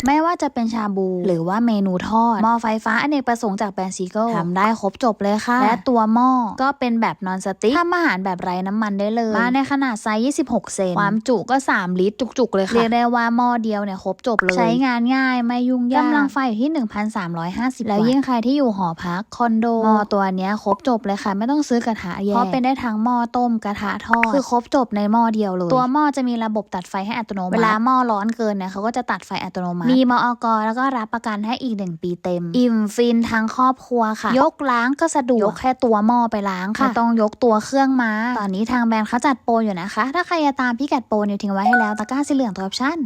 ไม่ว่าจะเป็นชาบูหรือว่าเมนูทอดหม้อไฟฟ้าอเนกประสงค์จากแบรนด์ซีเกิลทำได้ครบจบเลยค่ะและตัวหม้อก็เป็นแบบนอนสติ๊กทำอาหารแบบไร้น้ำมันได้เลยมาในขนาดไซส์26 เซนความจุก็3 ลิตรจุกๆเลยค่ะเรียกได้ว่าหม้อเดียวเนี่ยครบจบเลยใช้งานง่ายไม่ยุ่งยากกำลังไฟอยู่ที่ 1,350 แล้วยิ่งใครที่อยู่หอพักคอนโดหม้อตัวเนี้ยครบจบเลยค่ะไม่ต้องซื้อกระทะแยกเพราะเป็นได้ทั้งหม้อต้มกระทะทอดคือครบจบในหม้อเดียวเลยตัวหม้อจะมีระบบตัดไฟให้อัตโนมัติเวลาหม้อร้อนเกินเนี่ยเขาก็จะตัดไฟอัตโนมัติมีมอก.แล้วก็รับประกันให้อีก1 ปีเต็มอิ่มฟินทั้งครอบครัวค่ะยกล้างก็สะดวกยกแค่ตัวหม้อไปล้างค่ะไม่ต้องยกตัวเครื่องมาตอนนี้ทางแบรนด์เขาจัดโปรอยู่นะคะถ้าใครจะตามพิกัดโปรนิวทิ้งไว้ให้แล้วตะกร้าสีเหลืองตัวออปชั่น